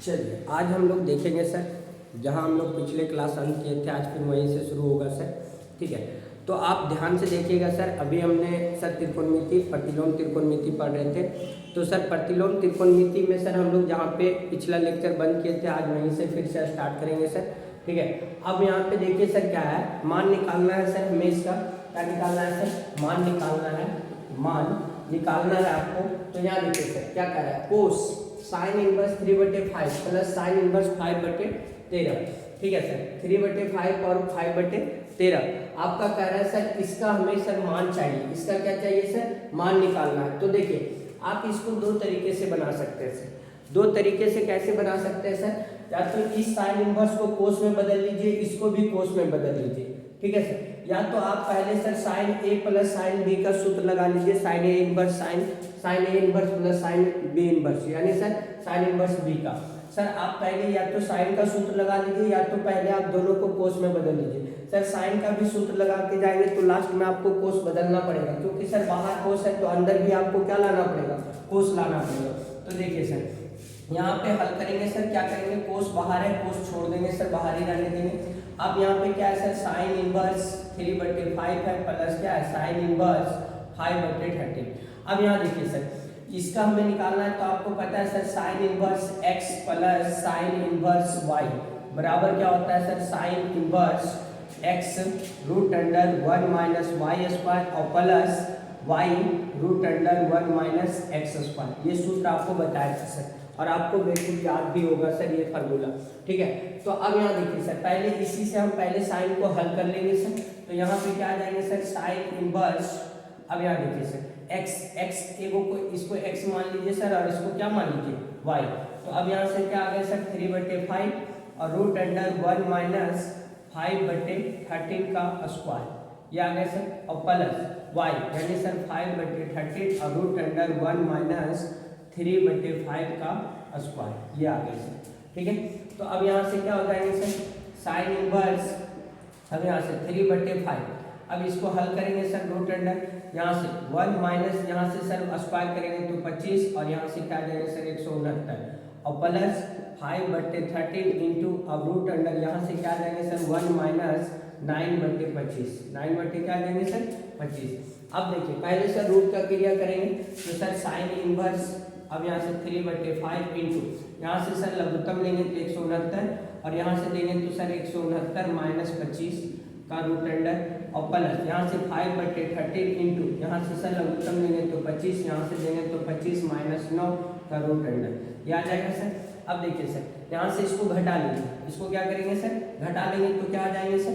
चलिए आज हम लोग देखेंगे सर, जहां हम लोग पिछले क्लास अंत किए थे आज फिर वहीं से शुरू होगा सर। ठीक है, तो आप ध्यान से देखिएगा सर। अभी हमने सर त्रिकोणमिति प्रतिलोम त्रिकोणमिति पढ़ रहे थे। तो सर प्रतिलोम त्रिकोणमिति में सर हम लोग जहाँ पे पिछला लेक्चर बंद किए थे आज वहीं से फिर से स्टार्ट करेंगे सर। ठीक है, अब यहाँ पे देखिए सर क्या है, मान निकालना है सर हमें इसका। क्या निकालना है सर? मान निकालना है, मान निकालना है आपको। तो यहाँ देखिए सर क्या कह रहा है, कोस sine inverse 3/5 plus sine inverse 5/13। ठीक है सर, 3/5 और 5/13 आपका कह रहा है सर इसका हमें सर मान चाहिए। इसका क्या चाहिए सर? मान निकालना है। तो देखिए आप इसको दो तरीके से बना सकते हैं सर। दो तरीके से कैसे बना सकते हैं सर? या तो इस साइन इनवर्स को कोस में बदल लीजिए, इसको भी कोस में बदल लीजिए। ठीक है सर, या तो आप पहले sir sine A plus sine B का सूत्र लगा लीजिए, sine A inverse sine A inverse plus sine B inverse, यानी सर साइन इनवर्स बी का। सर आप पहले या तो साइन का सूत्र लगा लीजिए या तो पहले आप दोनों को कोस में बदल लीजिए। सर साइन का भी सूत्र लगा के जाएंगे तो लास्ट में आपको कोस बदलना पड़ेगा, क्योंकि सर बाहर कोस है तो अंदर भी आपको क्या लाना पड़ेगा? कोस लाना पड़ेगा। तो देखिए सर यहाँ पे हल करेंगे सर, क्या करेंगे, कोस बाहर है कोस छोड़ देंगे सर, बाहर ही रहने देंगे। अब यहाँ पे क्या है सर, साइन इनवर्स 3/5 है प्लस क्या है साइन इनवर्स 5/13। अब यहाँ देखिए सर इसका हमें निकालना है, तो आपको पता है sir sine inverse x plus sine inverse y बराबर क्या होता है sir, sine inverse x root under 1 minus y square और plus y root under 1 minus x square. ये सूत्र आपको बताया था सर और आपको बिल्कुल याद भी होगा सर ये फार्मूला। ठीक है, तो अब यहाँ देखिए सर पहले इसी से हम पहले साइन को हल कर लेंगे सर। तो यहाँ पे क्या आ जाएंगे सर, साइन इनवर्स। अब यहाँ देखिए सर x एगो को इसको x मान लीजिए सर और इसको क्या मान लीजिए y। तो अब यहाँ से क्या आ गया सर 3/5 और रूट अंडर 1 माइनस 5/13 का स्क्वायर, ये आ गया सर, और प्लस y यानी सर 5/13 और रूट अंडर 1 माइनस 3/5 का स्क्वायर, ये आ गया सर। ठीक है, तो अब यहाँ से क्या हो जाएंगे सर, साइन इनवर्स, अब यहाँ से 3/5, अब इसको हल करेंगे सर रूट अंडर यहाँ से 1 माइनस यहाँ से सर स्क्वायर करेंगे तो 25 और यहाँ से क्या आ जाएगा सर 169 और प्लस 5/13 इंटू अब रूट अंडर यहाँ से क्या आ जाएंगे सर 1 माइनस 9/25, 9 क्या आ जाएंगे सर 25। अब देखिए पहले सर रूट का क्रिया करेंगे तो सर साइन इनवर्स, अब यहाँ से 3/5 इंटू यहाँ से सर लघुत्तम लेंगे तो 169 और यहाँ से लेंगे तो सर 169 माइनस 25 का रूट अंडर और प्लस यहाँ से 5/13 इंटू यहाँ से सर लघुत्तम लेंगे तो 25, यहाँ से लेंगे तो 25 माइनस 9 का रूट अंडर, ये आ जाएगा सर। अब देखिए सर यहाँ से इसको घटा लेंगे, इसको क्या करेंगे सर, घटा लेंगे तो क्या आ जाएंगे सर,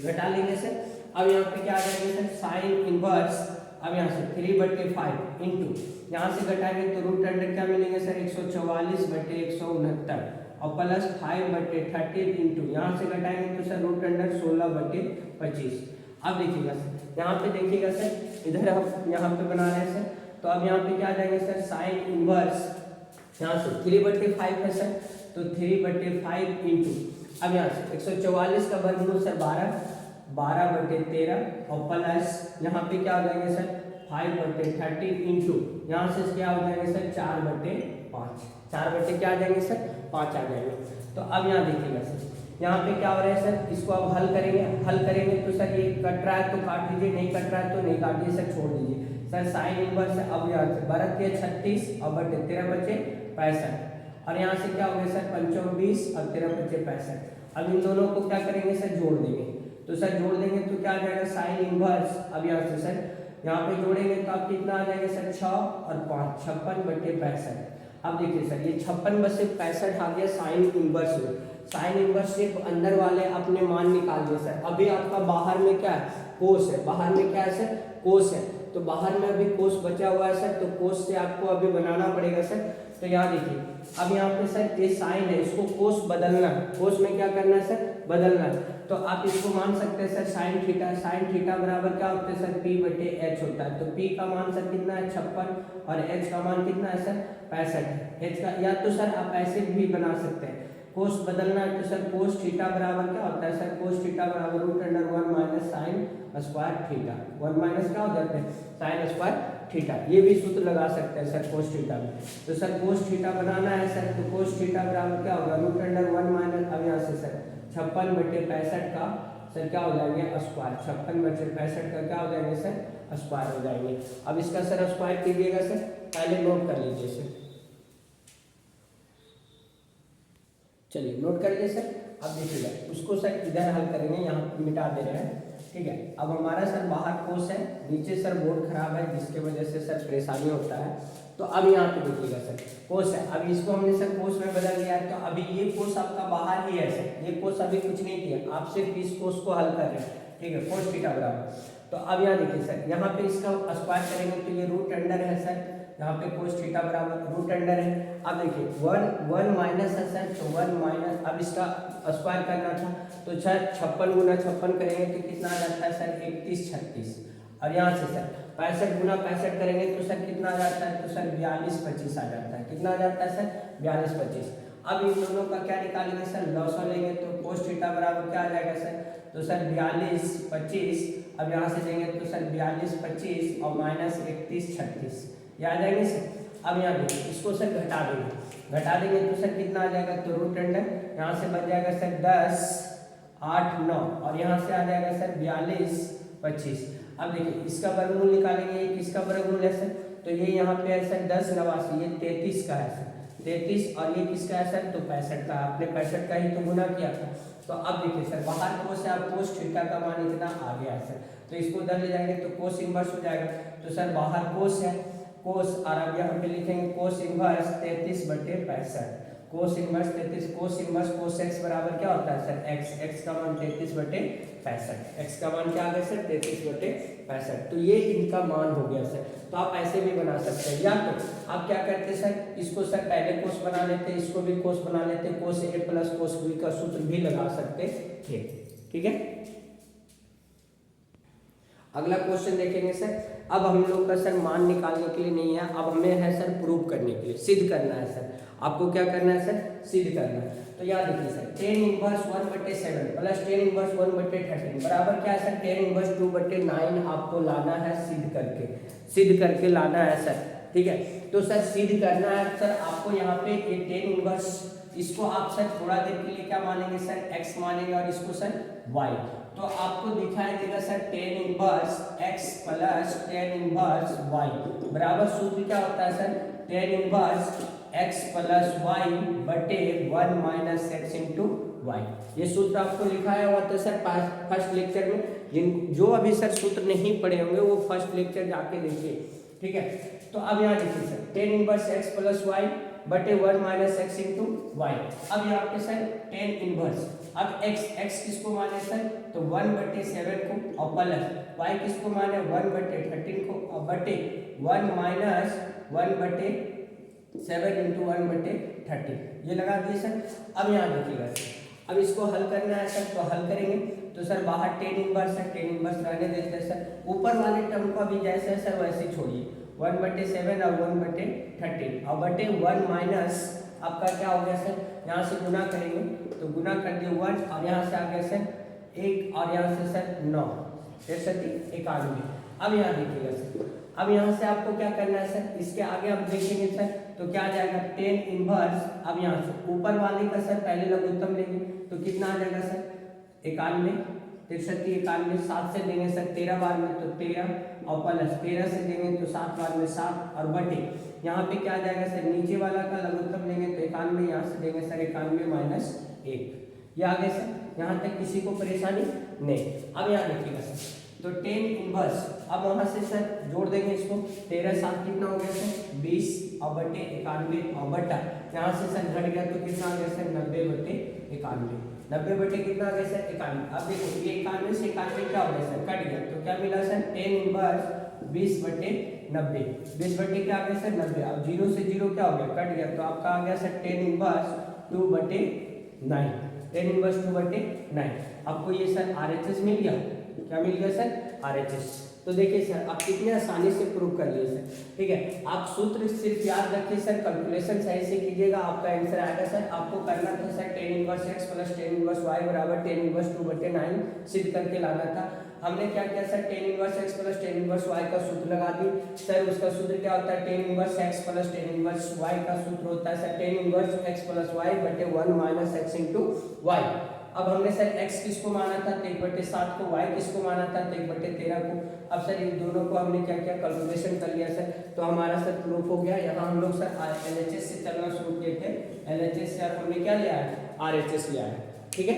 घटा लेंगे सर। अब यहाँ पे क्या आ जाएंगे सर, साइन इनवर्स, अब यहाँ से 3/5 इंटू यहाँ से घटाएंगे तो रूट अंडर क्या मिलेंगे सर 144/169 और प्लस 5/13 इंटू यहाँ से घटाएंगे तो सर रूट अंडर 16/25। अब देखिएगा सर यहाँ पे देखिएगा सर, इधर हम यहाँ पे बना रहे हैं सर, तो अब यहाँ पे क्या आ जाएंगे सर, साइन इनवर्स यहाँ से 3/5 है सर, तो 3/5 इंटू अब यहाँ से 144 का वर्गमूल सर 12/13 और प्लस यहाँ पे क्या हो जाएंगे सर 5/13 इंटू यहाँ से क्या हो जाएंगे सर 4/5, 4 क्या आ जाएंगे सर 5 आ जाएंगे। तो अब यहाँ देखिएगा सर यहाँ पे क्या हो रहा है सर, इसको अब हल करेंगे तो सर ये कट रहा है तो काट लीजिए, नहीं कट रहा है तो नहीं काटिए सर, छोड़ दीजिए सर। साइन इनवर्स अब यहाँ से 12 के 36 और 13 बचे 65 और यहाँ से क्या हो गया सर 5 20 और 13 बचे 65। अब इन दोनों को क्या करेंगे सर, जोड़ देंगे, तो सर जोड़ देंगे तो क्या आ जाएगा साइन इनवर्स, अब यहाँ से सर यहाँ पे जोड़ेंगे तो आप कितना आ जाएगा सर 6 और 5 56/65। अब देखिए सर ये 56/65 आ गया साइन इनवर्स में। साइन इनवर्स से अंदर वाले अपने मान निकाल दिए सर। अभी आपका बाहर में क्या है, कोस है, बाहर में क्या है सर, कोस है, तो बाहर में अभी कोस बचा हुआ है सर, तो कोस से आपको अभी बनाना पड़ेगा सर। तो यहाँ देखिए अब यहाँ पे सर ये साइन है, इसको कोस बदलना है, कोस में क्या करना है सर, बदलना है। तो आप इसको मान सकते हैं सर साइन थीटा बराबर क्या होता है सर p/h होता है। तो p का मान सर कितना है 56 और h का मान कितना है सर 65। h का या तो सर आप ऐसे भी बना सकते हैं, कोस बदलना है तो सर कोस थीटा बराबर क्या होता है सर, कोस थीटा बराबर root under 1 minus sine square theta, 1 minus क्या हो जाता है साइन स्क्वायर थीटा, ये भी सूत्र लगा सकते हैं सर कोस थीटा में। तो सर कोस थीटा बनाना है सर, तो कोस थीटा बराबर क्या होगा रूट अंडर 1 माइनस, अब यहाँ से सर 56/65 का सर क्या हो जाएंगे स्क्वायर, 56/65 का क्या हो जाएंगे सर स्क्वायर हो जाएंगे। अब इसका सर स्क्वायर कीजिएगा सर, पहले नोट कर लीजिए सर, चलिए नोट कर लीजिए सर। अब देखिएगा उसको सर इधर हल करेंगे, यहाँ मिटा दे रहे हैं, ठीक है। अब हमारा सर बाहर कोस है, नीचे सर बोर्ड खराब है जिसके वजह से सर परेशानी होता है। तो अब यहाँ पे देखिएगा सर कोस है, अब इसको हमने सर कोस में बदल दिया है, तो अभी ये कोस आपका बाहर ही है सर, ये कोस अभी कुछ नहीं किया, आप सिर्फ इस कोस को हल कर रहे हैं, ठीक है, कोस थीटा बराबर। तो अब यहाँ देखिए सर, यहाँ पे इसका स्क्वायर करेंगे तो ये रूट अंडर है सर, यहाँ पे कोस थीटा बराबर रूट अंडर है। अब देखिए 1 माइनस है सर, तो 1 माइनस, अब इसका स्क्वायर करना था तो सर 56 गुना 56 करेंगे तो कितना आ जाता है सर 31 36। और यहाँ से सर 65 गुना 65 करेंगे तो सर कितना आ जाता है, तो सर 42 25 आ जाता है, कितना आ जाता है सर 42 25। अब इन दोनों का क्या निकालेंगे सर, लॉसो लेंगे तो कोस थीटा बराबर क्या आ जाएगा सर, तो सर 42 25, अब यहाँ से देंगे तो सर 42 25 और माइनस 31 36 ये आ जाएंगे सर। अब यहाँ देखिए इसको सर घटा देंगे तो सर कितना आ जाएगा, तो रूट अंडर यहाँ से बच जाएगा सर 10 8 9 और यहाँ से आ जाएगा सर 42 25। अब देखिए इसका वर्गमूल निकालेंगे, ये किसका वर्गमूल है सर, तो ये यहाँ पे है सर 10 89, ये 33 का है सर 33, और ये किसका है सर, तो 65 का, आपने 65 का ही तो गुना किया था। तो अब देखिए सर बाहर कोस है, अब कोस थीटा का मान इतना आ गया है सर, तो इसको उधर ले जाएंगे तो कोस इनवर्स हो जाएगा। तो सर बाहर कोस है, कोस, और अब यहाँ पे लिखेंगे cos inverse 33/65, cos inverse 33, cos inverse cos x बराबर क्या होता है सर एक्स, एक्स का मान 33/65, एक्स का मान क्या आ गया सर 33/65। तो ये इनका मान हो गया सर। तो आप ऐसे भी बना सकते हैं, या तो आप क्या करते सर, इसको सर पहले कोस बना लेते, इसको भी कोस बना लेते, कोस ए प्लस कोस बी का सूत्र भी लगा सकते थे, ठीक है। अगला क्वेश्चन देखेंगे सर, अब हम लोग का सर मान निकालने के लिए नहीं है, अब हमें है सर प्रूव करने के लिए, सिद्ध करना है सर। आपको क्या करना है सर, सिद्ध करना है। तो याद रखिए sir tan inverse 1/7 plus tan inverse 1/13 बराबर क्या है सर, tan इनवर्स 2/9 आपको लाना है सिद्ध करके लाना है सर, ठीक है। तो सर सिद्ध करना है सर आपको, यहाँ पे ये tan इनवर्स, इसको आप सर थोड़ा देर के लिए क्या मानेंगे सर x मानेंगे, और इसको सर y। तो आपको दिखाई देगा sir tan inverse x plus tan inverse y बराबर सूत्र क्या होता है sir, tan inverse x plus y बटे 1 माइनस x इंटू वाई। ये सूत्र आपको लिखाया हुआ था सर फर्स्ट लेक्चर में, जो अभी सर सूत्र नहीं पढ़े होंगे वो फर्स्ट लेक्चर जाके देखिए, ठीक है। तो अब यहाँ देखिए sir tan inverse x plus y बटे 1 माइनस एक्स इंटू वाई। अब यहाँ पे सर tan इनवर्स, अब x किसको माने सर, तो 1/7 को, और प्लस y किसको माने 1/13 को, और बटे 1 माइनस 1/7 इंटू 1/13 ये लगा दिए सर। अब यहाँ देखिएगा सर, अब इसको हल करना है सर, तो हल करेंगे तो सर बाहर tan इनवर्स है, tan इनवर्स रहने देते हैं सर, ऊपर वाले टर्म को अभी जैसे है सर वैसे छोड़िए, 1/7 और 1/13 और बटे 1 माइनस आपका क्या हो गया सर, यहाँ से गुना करेंगे तो गुना कर दिए 1, और यहाँ से आ गया सर 1, और यहाँ से सर 9 91। अब यहाँ देखिएगा सर, अब यहाँ से आपको क्या करना है सर, इसके आगे हम देखेंगे सर तो क्या आ जाएगा tan इनवर्स, अब यहाँ से ऊपर वाले का सर पहले लघुत्तम लेंगे तो कितना आ जाएगा सर 91, 63 91, 7 से देंगे सर 13 बार में तो 13, और प्लस 13 से देंगे तो 7 बार में 7, और बटे यहाँ पे क्या आ जाएगा सर नीचे वाला का लघुत्तम लेंगे तो 91, यहाँ से देंगे सर 91 माइनस 1, ये आ गया सर। यहाँ तक किसी को परेशानी नहीं। अब यहाँ देखिएगा सर, तो tan इनवर्स, अब वहाँ से सर जोड़ देंगे इसको, 13 7 कितना हो गया सर 20, और बटे 91, और बटा यहाँ से सर घट गया तो कितना आ गया सर 90/91, 90 कितना आ गया सर 91। अब देखो ये 91 से 91 क्या हो गया सर कट गया, तो क्या मिला सर tan इनवर्स 20/90, 20 क्या आ गया सर 90। अब 0 से 0 क्या हो गया कट गया, तो आपका आ गया sir tan inverse 2/9, tan inverse 2/9। आपको ये सर RHS मिल गया, क्या मिल गया सर RHS। तो देखिए सर आप कितने आसानी से प्रूव कर लिए सर, ठीक है। आप सूत्र सिर्फ याद रखिए सर, कैलकुलेशन सही से कीजिएगा, आपका आंसर आएगा सर। आपको करना था sir tan inverse x plus tan inverse y बराबर tan इनवर्स 2/9 सिद्ध करके लाना था। हमने क्या किया sir, tan inverse x plus tan inverse y का सूत्र लगा दी सर। उसका सूत्र क्या होता है, tan inverse x plus tan inverse y का सूत्र होता है sir tan inverse x plus y बटे 1 माइनस x इंटू y। अब हमने सर x किसको माना था, 1/7 को, y किसको माना था, 1/13 को। अब सर इन दोनों को हमने क्या किया, कैलकुलेशन कर लिया सर, तो हमारा सर प्रूफ हो गया। यहाँ हम लोग सर LHS से चलना शुरू किए थे, LHS से हमने क्या लिया है, RHS लिया है, ठीक है।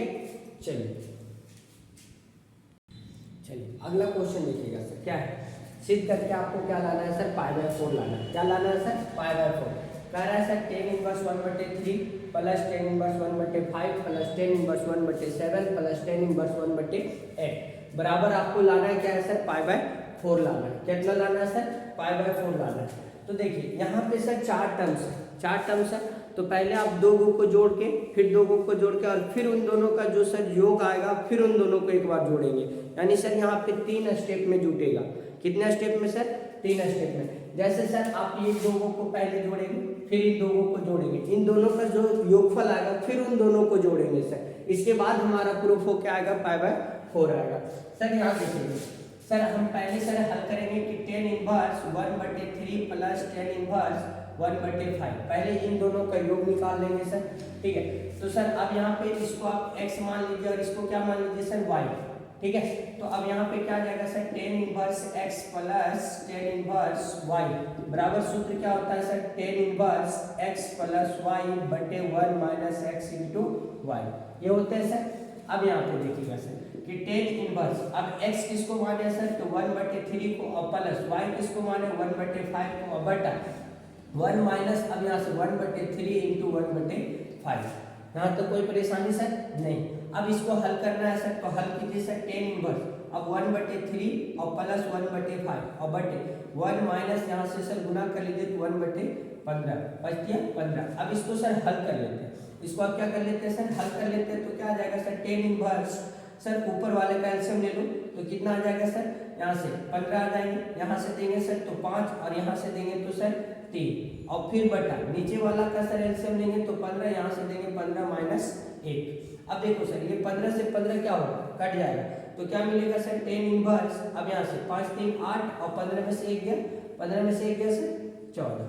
चलिए अगला क्वेश्चन देखिएगा सर, क्या है, सिद्ध करके आपको क्या लाना है सर, π/4 लाना है। क्या लाना है सर, π/4। कह रहा है sir tan inverse 1/3 plus tan inverse 1/5 plus tan inverse 1/7 plus tan inverse 1/8 बराबर आपको लाना है क्या है सर, π/4 लाना है। कितना लाना है सर, π/4 लाना है। तो देखिए यहाँ पे सर चार टर्म्स है, तो पहले आप दो को जोड़ के, फिर दो को जोड़ के, और फिर उन दोनों का जो सर योग आएगा, फिर उन दोनों को एक बार जोड़ेंगे, यानी सर यहाँ पे 3 स्टेप में जुटेगा। कितने स्टेप में सर, 3 स्टेप में। जैसे सर आप ये दो को पहले जोड़ेंगे, फिर इन दोनों को जोड़ेंगे, इन दोनों का जो योगफल आएगा फिर उन दोनों को जोड़ेंगे सर। इसके बाद हमारा प्रूफ हो क्या आएगा, π/4 आएगा। सर यहाँ देखिए सर, हम पहले सर हल करेंगे कि tan inverse 1/3 plus tan inverse 1/5, पहले इन दोनों का योग निकाल लेंगे सर, ठीक है। तो सर अब यहाँ पे इसको आप x मान लीजिए और इसको क्या मान लीजिए सर, y, ठीक है। तो अब यहाँ पे क्या आ जाएगा sir, tan inverse x plus tan inverse y बराबर सूत्र क्या होता है sir, tan inverse x plus y बटे 1 माइनस x इंटू y, ये होते हैं सर। अब यहाँ पे देखिएगा सर कि tan इनवर्स, अब x किसको माने सर, तो 1/3 को, और प्लस y किसको माने 1/5 को, और बटा 1 माइनस, अब यहाँ से 1/3 इंटू 1/5। यहाँ तो कोई परेशानी सर नहीं। अब इसको हल करना है सर, तो हल कीजिए सर tan इनवर्स, अब 1/3 और प्लस 1/5 और बटे 1 माइनस, यहाँ से सर गुना कर लीजिए तो 1/15 बच गया 15। अब इसको सर हल कर लेते हैं, इसको आप क्या कर लेते हैं सर, हल कर लेते हैं, तो क्या आ जाएगा सर, tan इनवर्स सर ऊपर वाले का एलसीएम ले लो तो कितना आ जाएगा सर, यहाँ से 15 आ जाएंगे, यहाँ से देंगे सर तो 5, और यहाँ से देंगे तो सर 3, और फिर बटा नीचे वाला का सर एलसीएम लेंगे तो 15, यहाँ से देंगे 15 माइनस 1। अब देखो सर ये 15 से 15 क्या होगा, कट जाएगा, तो क्या मिलेगा सर, tan इनवर्स, अब यहाँ से 5 3 8 और 15 में से 1 गया, 15 में से 1 गया सर 14,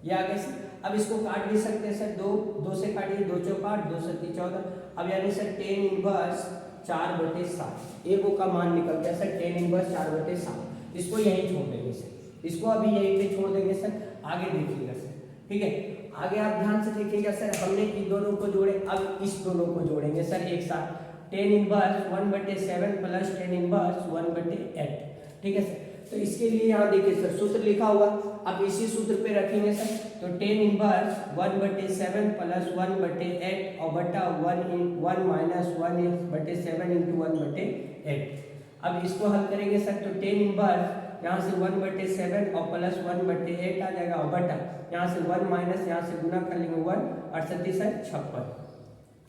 ये आ गया सर। अब इसको काट भी सकते हैं सर, 2 से काटिए, 2 चौक 8, 2 7 14। अब यानी सर tan इनवर्स 4/7, एगो का मान निकल गया सर, tan इनवर्स 4/7। इसको यहीं छोड़ देंगे सर, इसको अभी यहीं पे छोड़ देंगे सर। आगे देखिएगा सर, ठीक है, आगे आप ध्यान से देखिएगा सर, हमने इन दोनों को जोड़े, अब इस दोनों को जोड़ेंगे सर एक साथ, tan inverse 1/7 plus tan inverse 1/8, ठीक है सर। तो इसके लिए यहाँ देखिए सर सूत्र लिखा हुआ, अब इसी सूत्र पे रखेंगे सर, तो tan इनवर्स 1/7 प्लस 1/8 और बटा 1 माइनस 1/7 इंटू 1/8। अब इसको हल करेंगे सर, तो tan इनवर्स यहाँ से 1/7 और प्लस 1/8 आ जाएगा, और बटा यहाँ से 1 माइनस, यहाँ से गुना कर लेंगे 1 और 37 सर 56,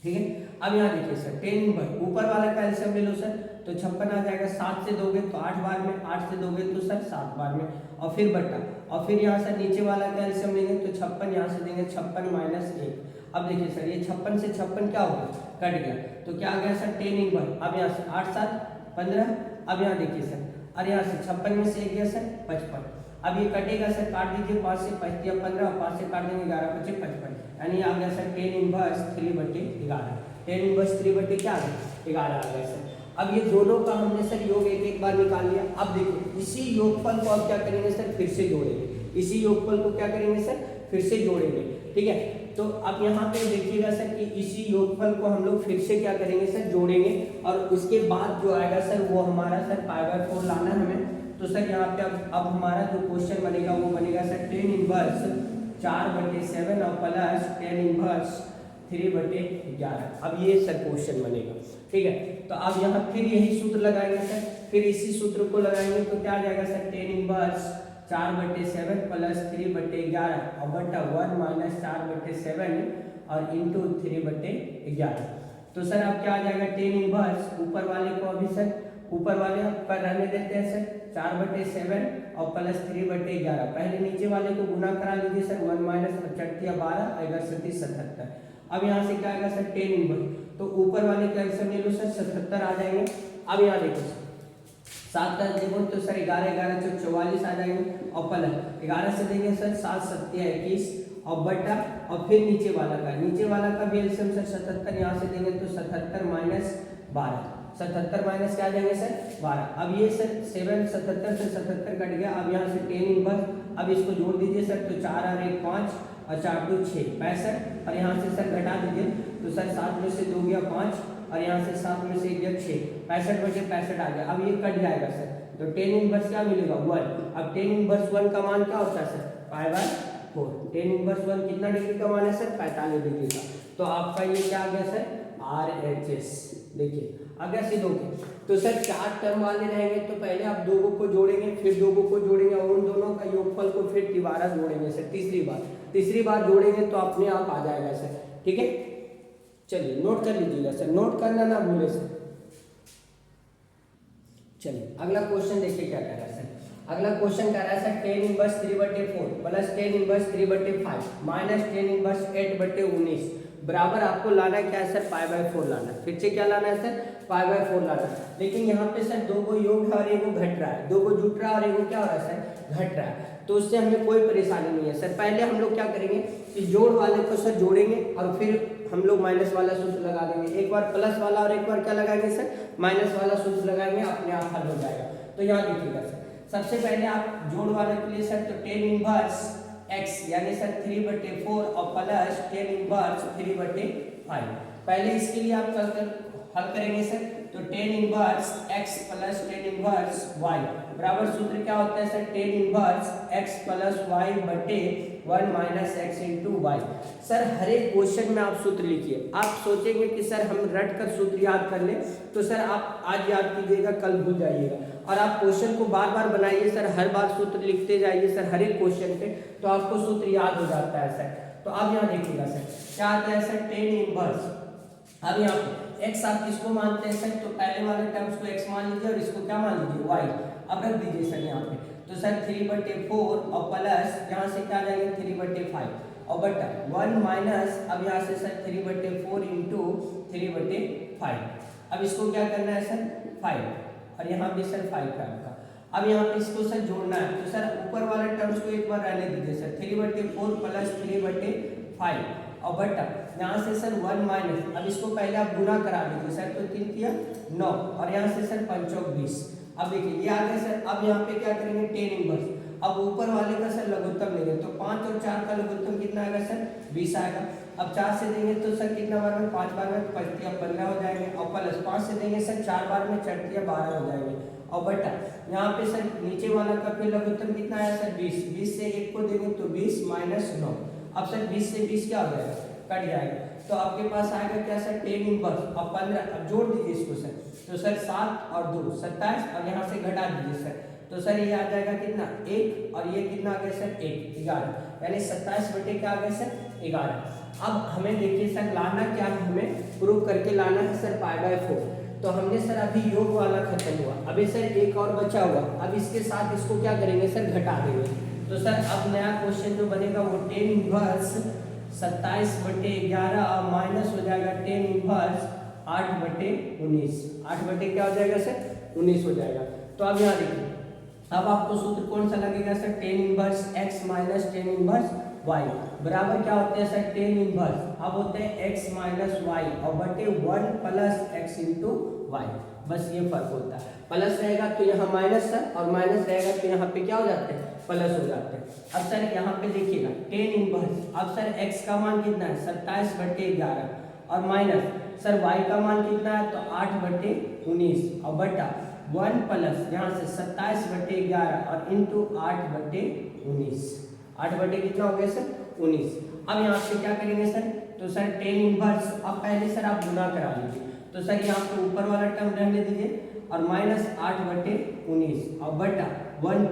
ठीक है। अब यहाँ देखिए सर tan इनवर्स ऊपर वाला का एलसीएम ले लो सर, तो 56 आ जाएगा, 7 से दोगे तो 8 बार में, 8 से दोगे तो सर 7 बार में, और फिर बटा, और फिर यहाँ से नीचे वाला का एलसीएम लेंगे तो 56, यहाँ से देंगे 56 माइनस 1। अब देखिए सर ये 56 से 56 क्या होगा, कट गया, तो क्या आ गया सर tan इनवर्स, अब यहाँ से 8 7 15। अब यहाँ देखिए सर, और यहाँ से 56 में से 1 गया सर 55। अब ये कटेगा सर, काट दीजिए, 5 से 5 दिया 15, 5 से काट देंगे 11 × 5 = 55, यानी आ गया sir tan inverse 3/11। tan inverse 3/11 क्या आ गया, 11 आ गया सर। अब ये दोनों का हमने सर योग एक बार निकाल लिया। अब देखो इसी योगफल को अब क्या करेंगे सर, फिर से जोड़ेंगे, इसी योगफल को क्या करेंगे सर, फिर से जोड़ेंगे, ठीक है। तो अब यहाँ पे देखिएगा सर कि इसी योगफल को हम लोग फिर से क्या करेंगे सर, जोड़ेंगे, और उसके बाद जो आएगा सर वो हमारा सर π/4 लाना है हमें। तो सर यहाँ पे अब हमारा जो क्वेश्चन बनेगा वो बनेगा सर tan इनवर्स 4/7 और प्लस tan इनवर्स 3/11। अब ये सर क्वेश्चन बनेगा, ठीक है। तो अब यहाँ फिर यही सूत्र लगाएंगे सर, फिर इसी सूत्र को लगाएंगे तो क्या आ जाएगा सर, tan इनवर्स 4/7 प्लस 3/11 और बटा 1 माइनस 4/7 और इंटू 3/11। तो सर अब क्या आ जाएगा, tan इनवर्स ऊपर वाले को अभी सर ऊपर वाले पर रहने देते हैं सर 4/7 और +3/11। पहले नीचे वाले को गुना करा लीजिए सर, 1 माइनस 12 इधर 77। अब यहाँ से क्या आएगा सर 10 इनवर्स, तो ऊपर वाले का आंसर ले लो सर 77 आ जाएंगे। अब यहाँ देखो सर 7 का देखो तो सर 11 11 से 44 आ जाएंगे और प्लस 11 से देंगे सर 7 7 21 और बटा और फिर नीचे वाला का भी एलसीएम सर 77, यहाँ से देंगे तो 77 माइनस 12, 77 माइनस क्या आ जाएंगे सर 12। अब ये सर 7 77 से 77 कट गया। अब यहाँ से 10 इनवर्स, अब इसको जोड़ दीजिए सर तो 4 और 1 5 और 4 2 6 65 और यहाँ से सर घटा दीजिए तो सर 7 में से 2 गया 5 और यहाँ से 7 में से 1 गया 6, 65/65 आ गया। अब ये कट जाएगा सर तो 10 इनवर्स क्या मिलेगा 1। अब 10 इनवर्स 1 का मान क्या होता है सर π/4। 10 इनवर्स 1 कितना डिग्री का मान है सर 45 डिग्री का। तो आपका ये क्या आ गया सर RHS। देखिए अगर से दोगे तो सर 4 टर्म वाले रहेंगे तो पहले आप 2 को जोड़ेंगे, फिर 2 को जोड़ेंगे और उन दोनों का योगफल को फिर दोबारा जोड़ेंगे सर तीसरी बार जोड़ेंगे तो अपने आप आ जाएगा सर। ठीक है, चलिए नोट कर लीजिएगा सर, नोट करना ना भूले सर। चलिए अगला क्वेश्चन देखिए क्या कह रहा है सर। अगला क्वेश्चन कह रहा है sir 10 inverse 3/4 plus 10 inverse 3/5 minus 10 inverse 8/19 बराबर आपको लाना क्या है सर π/4 लाना है। फिर से क्या लाना है सर π/4 लाना है। लेकिन यहाँ पे सर 2 को योग है और 1 को घट रहा है, 2 को जुट रहा है और 1 को क्या हो रहा है सर घट रहा है, तो उससे हमें कोई परेशानी नहीं है सर। पहले हम लोग क्या करेंगे कि जोड़ वाले को सर जोड़ेंगे और फिर हम लोग माइनस वाला सूत्र लगा देंगे, एक बार प्लस वाला और एक बार क्या लगाएंगे सर माइनस वाला सूत्र लगाएंगे, अपने आप हल हो जाएगा। तो यहाँ देखिएगा सर सबसे पहले आप जोड़ वाले के लिए सर तो 10 इनवर्स x यानी सर 3/4 और प्लस 10 इनवर्स 3/5। पहले इसके लिए आप हल करेंगे सर तो 10 inverse x plus 10 inverse y बराबर सूत्र क्या होता है sir 10 inverse x plus y बटे 1 minus x into y. Sir हर एक क्वेश्चन में आप सूत्र लिखिए। आप सोचेंगे कि सर हम रट कर सूत्र याद कर लें, तो सर आप आज याद कीजिएगा कल भूल जाइएगा, और आप क्वेश्चन को बार बार बनाइए सर, हर बार सूत्र लिखते जाइए सर हर एक क्वेश्चन पे, तो आपको सूत्र याद हो जाता है सर। तो अब यहाँ देखिएगा सर क्या आता है सर 10 इनवर्स। अब यहाँ पे x आप किसको मानते हैं सर तो पहले वाले टर्म्स को x मान लीजिए और इसको क्या मान लीजिए y। अब रख दीजिए सर यहाँ पे तो सर 3/4 और प्लस यहाँ से क्या आ जाएंगे 3/5 और बटा 1 माइनस अब यहाँ से सर 3/4 इंटू 3/5। अब इसको क्या करना है सर 5 और यहाँ भी सर 5 है आपका। अब यहाँ पे इसको सर जोड़ना है तो सर ऊपर वाले टर्म्स को एक बार रहने दीजिए सर 3/4 प्लस 3/5 और बटा यहाँ से सर 1 माइनस अब इसको पहले आप गुना करा लीजिए सर तो 3 तिया 9 और यहाँ से सर 5 चौक 20। अब देखिए ये आ गया सर। अब यहाँ पे क्या करेंगे 10 इनवर्स, अब ऊपर वाले का सर लघुत्तम लेंगे तो 5 और 4 का लघुत्तम कितना आएगा सर 20 आएगा। अब 4 से देंगे तो सर कितना बार में 5 बार में 5 तिया 15 हो जाएंगे और प्लस 5 से देंगे सर 4 बार में 4 तिया 12 हो जाएंगे और बटा यहाँ पे सर नीचे वाला का फिर लघुत्तम कितना आया सर 20, 20 से 1 को देंगे तो 20 माइनस 9। अब सर 20 से 20 क्या हो जाएगा कट जाएगा, तो आपके पास आएगा क्या सर 10 इनवर्स। अब 15 अब जोड़ दीजिए इसको सर तो सर 7 और 2 27 और यहाँ से घटा दीजिए सर तो सर ये आ जाएगा कितना 1 और ये कितना आ गया सर 1 11 यानी 27 बटे क्या आ गया सर 11। अब हमें देखिए सर लाना क्या है, हमें प्रूव करके लाना है सर π/4। तो हमने सर अभी योग वाला खत्म हुआ, अभी सर एक और बचा हुआ, अब इसके साथ इसको क्या करेंगे सर घटा देंगे। तो सर अब नया क्वेश्चन जो बनेगा वो 10 इनवर्स 27/11 माइनस हो जाएगा 10 इनवर्स 8/19। 8 बटे क्या हो जाएगा सर 19 हो जाएगा। तो अब यहाँ देखिए अब आपको सूत्र कौन सा लगेगा sir 10 inverse x minus 10 inverse y बराबर क्या होते हैं सर 10 इनवर्स अब होते हैं x माइनस y और बटे 1 प्लस x इंटू वाई। बस ये फर्क होता है, प्लस रहेगा तो यहाँ माइनस सर और माइनस रहेगा तो यहाँ पे क्या हो जाते हैं प्लस हो जाते हैं। अब सर यहाँ पे देखिएगा 10 इनवर्स अब सर x का मान कितना है 27/11 और माइनस सर y का मान कितना है तो 8/19 और बटा 1 प्लस यहाँ से 27/11 और इंटू 8/19। 8 बटे कितना हो गया सर 19। अब यहाँ से क्या करेंगे सर तो सर 10 इनवर्स अब पहले सर आप गुना करा लीजिए तो सर यहाँ पे ऊपर वाला टर्म रहने दीजिए और माइनस 8/19 और बटा 1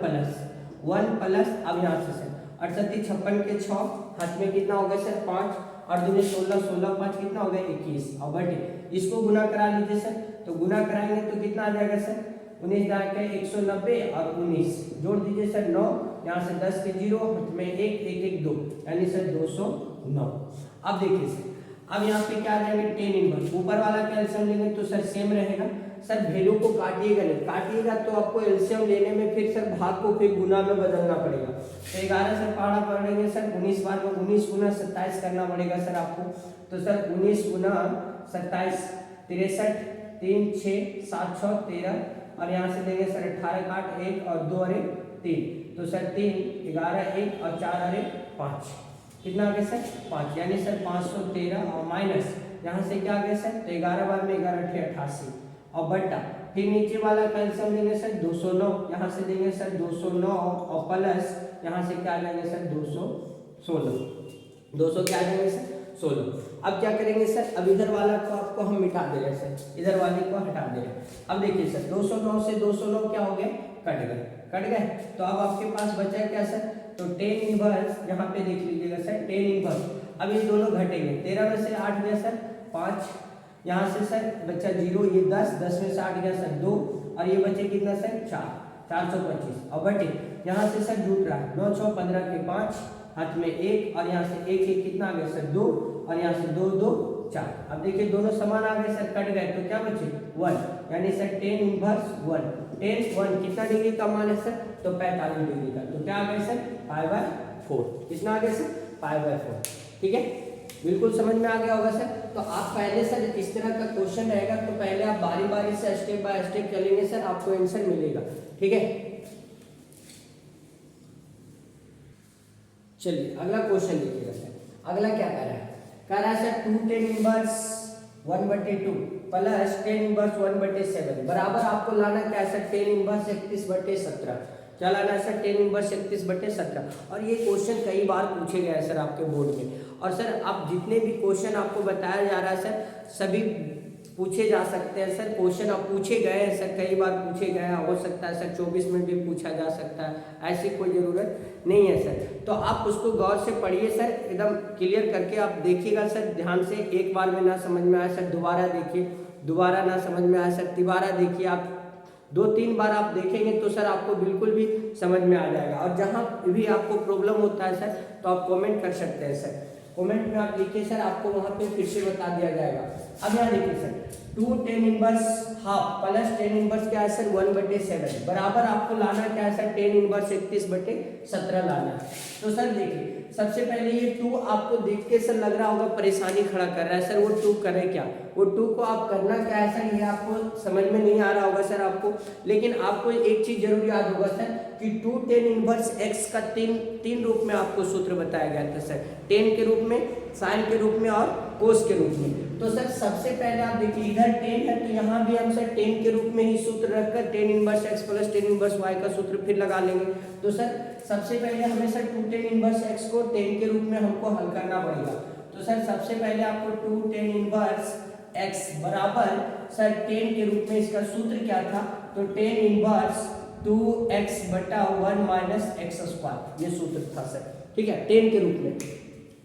प्लस अब यहाँ से सर 68 56 के 6 हाथ में कितना हो गया सर 5 और दूनी 16, 16 5 कितना हो गया 21 और बटे इसको गुना करा लीजिए सर। तो गुना कराएंगे तो कितना आ जाएगा सर 19 दाएं 190 और 19 जोड़ दीजिए सर 9, यहाँ से 10 के 0 में 1 1 1 2 यानी सर 209। अब देखिए सर अब यहाँ पे क्या रहेंगे टेन इनवर्स, ऊपर वाला का एलसीएम लेंगे तो सर सेम रहेगा सर, वैल्यू को काटिएगा नहीं, काटिएगा तो आपको एलसीएम लेने में फिर सर भाग को फिर गुना में बदलना पड़ेगा। तो 11 से पढ़ा पड़ेंगे सर 19 बार में 19 गुना 27 करना पड़ेगा सर आपको। तो सर 19 गुना 27 63 3 6 7 6 13 और यहाँ से देंगे सर 18 8 1 और 2 अरे 3, तो सर 3 11 1 और 4 अरे 5 कितना आ गया सर 5 यानी सर 513 और माइनस यहाँ से क्या आ गया सर तो 11 बार में 11 88 और बट्टा फिर नीचे वाला कैल्शियम देंगे सर 209, यहाँ से देंगे सर 209 और प्लस यहाँ से क्या लेंगे सर 216 200 क्या देंगे सर 16। अब क्या करेंगे सर अब इधर वाला को आपको हम मिटा दे रहे हैं सर, इधर वाले को हटा दे रहे हैं। अब देखिए सर 209 से 209 क्या हो गए कट गए। तो अब आपके पास बचा है क्या सर तो टेन इनवर्स यहाँ पे देख लीजिएगा सर टेन इनवर्स। अब ये दोनों घटेंगे 13 में से 8 गया सर 5, यहाँ से सर बच्चा 0 ये 10 में से 8 गया सर 2 और ये बचे कितना सर 425 और बटे यहाँ से सर जुट रहा है 9 6 15 के 5 हाथ में 1 और यहाँ से 1 1 कितना आ गया सर 2 और यहाँ से 2 2 4। अब देखिए दोनों समान आ गए सर कट गए तो क्या बचे 1 यानी सर टेन इनवर्स 1 टेन 1 कितना डिग्री का मान है सर तो 45 डिग्री का, तो क्या आ गया सर π/4 कितना आ गया सर π/4। ठीक है बिल्कुल समझ में आ गया होगा सर। तो आप पहले सर इस तरह का क्वेश्चन रहेगा तो पहले आप बारी बारी से स्टेप बाय स्टेप चलेंगे सर आपको आंसर मिलेगा। ठीक है चलिए अगला क्वेश्चन देखिएगा सर। अगला क्या कह रहा है sir 2 tan inverse 1/2 plus tan inverse 1/7 बराबर आपको लाना क्या है सर टेन इनवर्स 31/17। क्या लाना है सर टेन इनवर्स 31/17 और ये क्वेश्चन कई बार पूछे गए हैं सर आपके बोर्ड में। और सर आप जितने भी क्वेश्चन आपको बताया जा रहा है सर सभी पूछे जा सकते हैं सर, क्वेश्चन अब पूछे गए हैं सर कई बार पूछे गए हैं, हो सकता है सर 24 मिनट भी पूछा जा सकता है, ऐसी कोई ज़रूरत नहीं है सर। तो आप उसको गौर से पढ़िए सर एकदम क्लियर करके आप देखिएगा सर ध्यान से। एक बार में ना समझ में आया सर दोबारा देखिए, दोबारा ना समझ में आया सर तिबारा देखिए, आप 2-3 बार आप देखेंगे तो सर आपको बिल्कुल भी समझ में आ जाएगा। और जहाँ भी आपको प्रॉब्लम होता है सर तो आप कमेंट कर सकते हैं सर, कमेंट में आप लिखिए सर आपको वहाँ पे फिर से बता दिया जाएगा। अब यहाँ देखिए sir 2 tan inverse half plus tan inverse क्या है सर 1/7 बराबर आपको लाना क्या है सर टेन इनवर्स 31/17 लाना है। तो सर देखिए सबसे पहले ये 2 आपको देख के सर लग रहा होगा परेशानी खड़ा कर रहा है सर, वो 2 करे क्या, वो 2 को आप करना क्या है सर ये आपको समझ में नहीं आ रहा होगा सर आपको। लेकिन आपको एक चीज जरूर याद होगा सर कि 2 टेन इनवर्स x का तीन रूप में आपको सूत्र बताया गया था सर, टेन के रूप में, साइन के रूप में और कोस के रूप में। तो सर सबसे पहले आप देखिए इधर टेन है तो यहाँ भी हम सर टेन के रूप में ही सूत्र रखकर tan inverse x plus tan inverse y का सूत्र फिर लगा लेंगे। तो सर सबसे पहले हमें सर 2 टेन इनवर्स x को टेन के रूप में हमको हल करना पड़ेगा। तो सर सबसे पहले आपको 2 टेन इनवर्स x बराबर सर टेन के रूप में इसका सूत्र क्या था तो tan inverse 2x/1 minus x², ये सूत्र था सर। ठीक है टेन के रूप में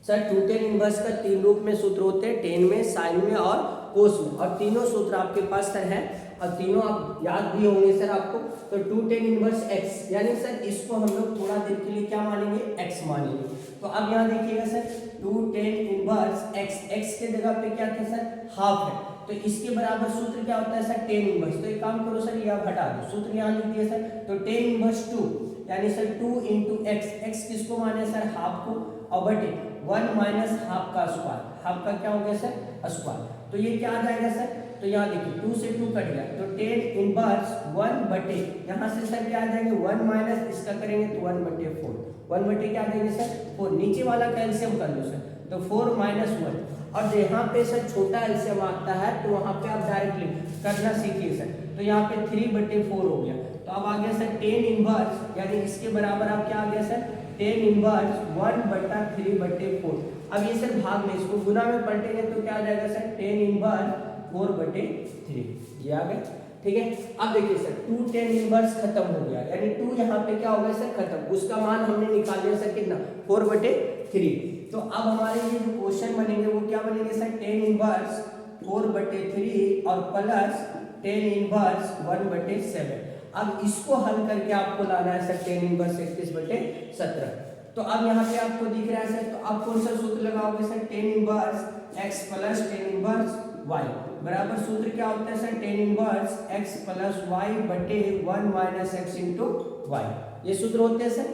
सर 2 टेन इनवर्स का 3 रूप में सूत्र होते हैं, टेन में, साइन में और कोस में, और तीनों सूत्र आपके पास सर है और तीनों आप याद भी होंगे सर आपको। तो 2 टेन इनवर्स x यानी सर इसको हम लोग थोड़ा देर के लिए क्या मानेंगे x मानेंगे। तो अब यहाँ देखिएगा सर 2 टेन इनवर्स x के जगह पे क्या था सर हाफ है, तो इसके बराबर सूत्र क्या होता है सर टेन इनवर्स। तो एक काम करो सर ये आप हटा दो, सूत्र यहाँ लिख दिया सर। तो टेन इनवर्स 2 यानी सर 2 इंटू x किसको माने सर हाफ को, और बटे 1 माइनस हाफ का स्क्वायर, हाफ का क्या हो गया सर स्क्वायर। तो ये क्या आ जाएगा सर तो यहाँ देखिए 2 से 2 कट गया तो टेन इनवर्स 1 बटे यहाँ से सर क्या आ जाएंगे 1 माइनस इसका करेंगे तो 1/4, 1 बटे क्या आ जाएंगे सर 4, नीचे वाला कैल्शियम कर लो सर तो 4 माइनस 1, और यहाँ पे सर छोटा एलसीएम आता है तो वहाँ पे आप डायरेक्टली करना सीखिए सर। तो यहाँ पे 3/4 हो गया, तो अब आ गया सर टेन इनवर्स यानी इसके बराबर आप क्या आ गया सर टेन इनवर्स 1/3/4। अब ये सर भाग में इसको गुना में पलटेंगे तो क्या आ जाएगा सर टेन इनवर्स 4/3, ये आ गया। ठीक है अब देखिए सर 2 टेन इनवर्स खत्म हो गया यानी 2 यहाँ पे क्या हो गया सर खत्म, उसका मान हमने निकाल लिया सर कितना 4/3। तो अब हमारे ये जो क्वेश्चन बनेंगे वो क्या बनेंगे सर, टेन इनवर्स 4/3 और प्लस टेन इनवर्स 1/7। अब इसको हल करके आपको लाना है सर टेन इनवर्स 31/17। तो अब यहाँ पे आपको दिख रहा है सर, तो आप कौन सा सूत्र लगाओगे sir, tan inverse x plus tan inverse y बराबर सूत्र क्या होता है sir, tan inverse x plus y बटे 1 माइनस एक्स इंटू वाई, ये सूत्र होते हैं सर।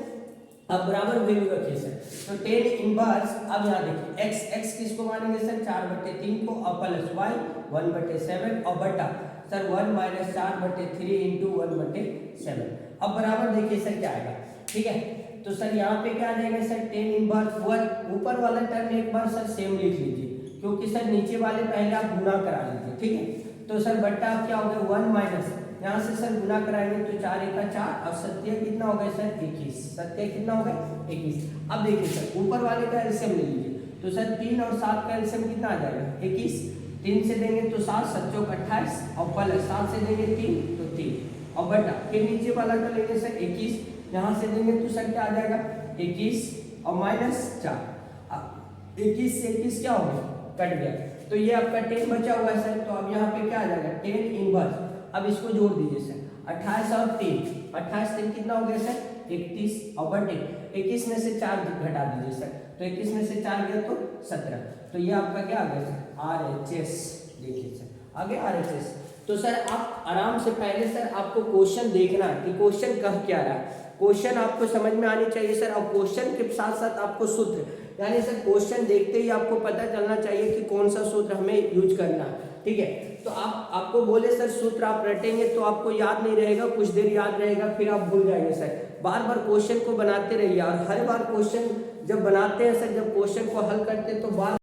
अब बराबर वैल्यू रखिए सर, तो टेन इनवर्स, अब यहाँ देखिए एक्स, एक्स किसको मानेंगे सर, 4/3 को, और प्लस वाई 1/7 और बटा सर 1 माइनस 4/3 इंटू 1/7। अब बराबर देखिए सर क्या आएगा, ठीक है। तो सर यहाँ पे क्या आ जाएगा सर, टेन इनवर्स वन, ऊपर वाला टर्म एक बार सर सेम लिख लीजिए, क्योंकि सर नीचे वाले पहले आप गुना करा लीजिए, ठीक है। तो सर बट्टा आप क्या हो गया 1 माइनस, यहाँ से सर गुना कराएंगे तो 4 × 4 और सत्य कितना हो गया सर 21, सत्य कितना हो गया 21। अब देखिए सर ऊपर वाले का एलसीएम ले लीजिए, तो सर 3 और 7 का एलसीएम कितना आ जाएगा 21, 3 से देंगे तो 7, 7 चौक 28 और प्लस 7 से देंगे 3 तो 3 और बटा फिर नीचे वाला का लेंगे सर 21, यहाँ से देंगे तो सर क्या आ जाएगा 21 और माइनस 4, 21 से 21 क्या हो गया कट गया, तो ये आपका 10 बचा हुआ है सर। तो अब यहाँ पे क्या आ जाएगा 10 इनवर्स, अब इसको जोड़ दीजिए सर, 28 और 3, 28 3 कितना हो गया सर 31 और बटे 21 में से 4 घटा दीजिए सर, तो 21 में से 4 गया तो 17, तो ये आपका क्या आ गया सर RHS, देखिए सर आगे RHS। तो सर आप आराम से पहले सर आपको क्वेश्चन देखना कि क्वेश्चन कह क्या रहा है, क्वेश्चन आपको समझ में आनी चाहिए सर, और क्वेश्चन के साथ साथ आपको सूत्र, यानी सर क्वेश्चन देखते ही आपको पता चलना चाहिए कि कौन सा सूत्र हमें यूज करना है, ठीक है। तो आपको बोले सर सूत्र आप रटेंगे तो आपको याद नहीं रहेगा, कुछ देर याद रहेगा फिर आप भूल जाएंगे सर। बार बार क्वेश्चन को बनाते रहिए, और हर बार क्वेश्चन जब बनाते हैं सर, जब क्वेश्चन को हल करते हैं तो बार